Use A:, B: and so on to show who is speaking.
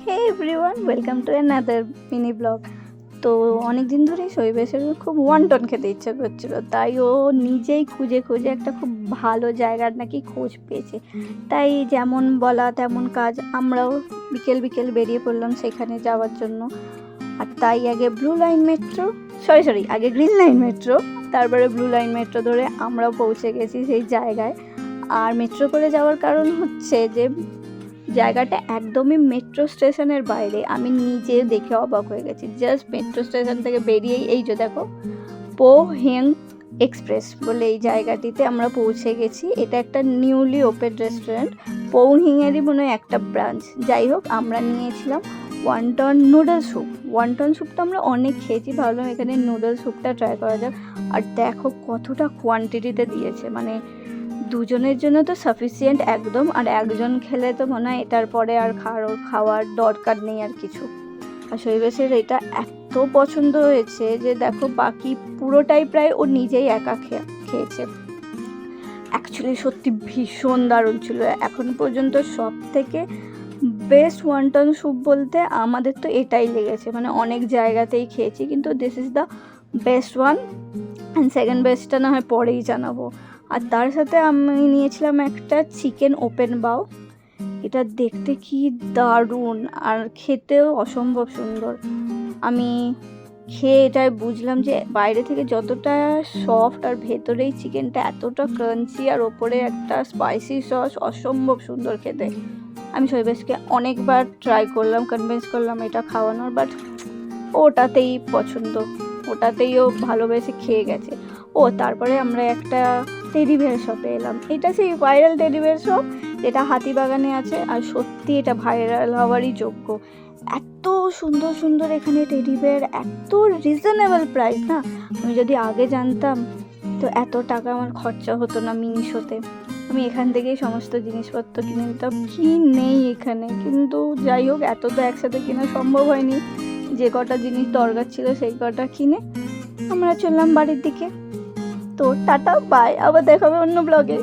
A: Hey everyone, welcome to another mini blog. তো অনেক দিন ধরেই শৈবেশের খুব ওয়ান্টন খেতে ইচ্ছা করছিল, তাই ও নিজেই খুঁজে খুঁজে একটা খুব ভালো জায়গার নাকি খোঁজ পেয়েছে। তাই যেমন বলা তেমন কাজ, আমরাও বিকেল বিকেল বেরিয়ে পড়লাম সেখানে যাওয়ার জন্য। আর তাই আগে ব্লু লাইন মেট্রো আগে গ্রিন লাইন মেট্রো, তারপরে ব্লু লাইন মেট্রো ধরে আমরাও পৌঁছে গেছি সেই জায়গায়। আর মেট্রো করে যাওয়ার কারণ হচ্ছে যে জায়গাটা একদমই মেট্রো স্টেশনের বাইরে। আমি নিজে দেখে অবাক হয়ে গেছি। জাস্ট মেট্রো স্টেশন থেকে বেরিয়েই এই যে দেখো, পো হেং এক্সপ্রেস বলে এই জায়গাটিতে আমরা পৌঁছে গেছি। এটা একটা নিউলি ওপেন রেস্টুরেন্ট, পৌ হিংয়েরই মনে হয় একটা ব্রাঞ্চ। যাই হোক, আমরা নিয়েছিলাম ওয়ান্টন নুডল স্যুপ। ওয়ান্টন স্যুপটা আমরা অনেক খেয়েছি, ভাবলাম এখানে নুডল স্যুপটা ট্রাই করা যাক। আর দেখো কতটা কোয়ান্টিটিতে দিয়েছে, মানে দুজনের জন্য তো সাফিসিয়েন্ট একদম। আর একজন খেলে তো মনে হয় এটার পরে আর খাওয়ার দরকার নেই আর কিছু। আর শৈবেশের এটা এত পছন্দ হয়েছে যে দেখো, বাকি পুরোটাই প্রায় ও নিজেই একা খেয়েছে। অ্যাকচুয়ালি সত্যি ভীষণ দারুণ ছিল। এখন পর্যন্ত সব থেকে বেস্ট ওয়ান্টন স্যুপ বলতে আমাদের তো এটাই লেগেছে। মানে অনেক জায়গাতেই খেয়েছি, কিন্তু this is the best one. And second বেস্টটা না হয় পরেই জানাবো। আর তার সাথে আমি নিয়েছিলাম একটা চিকেন ওপেন বাও। এটা দেখতে কি দারুণ, আর খেতেও অসম্ভব সুন্দর। আমি খেয়ে এটাই বুঝলাম যে বাইরে থেকে যতটা সফট, আর ভেতরেই চিকেনটা এতটা ক্রাঞ্চি, আর ওপরে একটা স্পাইসি সস, অসম্ভব সুন্দর খেতে। আমি শৈবেশকে অনেকবার ট্রাই করলাম, কনভিন্স করলাম এটা খাওয়ানোর, বাট ওটাতেই পছন্দ, ওটাতেই ও ভালোবেসে খেয়ে গেছে। তারপরে আমরা একটা টেডি বিয়ার শপে এলাম। এটা সেই ভাইরাল টেডি বিয়ার শপ যেটা হাতিবাগানে আছে, আর সত্যি এটা ভাইরাল হওয়ারই যোগ্য। এত সুন্দর সুন্দর এখানে টেডি বিয়ার, এত রিজনেবল প্রাইস না। আমি যদি আগে জানতাম তো এত টাকা আমার খরচা হতো না মিনি শোতে। আমি এখান থেকেই সমস্ত জিনিসপত্র কিনে নিতাম। কি নেই এখানে, কিন্তু যাই হোক, এত তো একসাথে কেনা সম্ভব হয়নি। যে কটা জিনিস দরকার ছিল সেই কটা কিনে আমরা চললাম বাড়ির দিকে। তো টাটা, বাই, আবার দেখা হবে অন্য ব্লগে।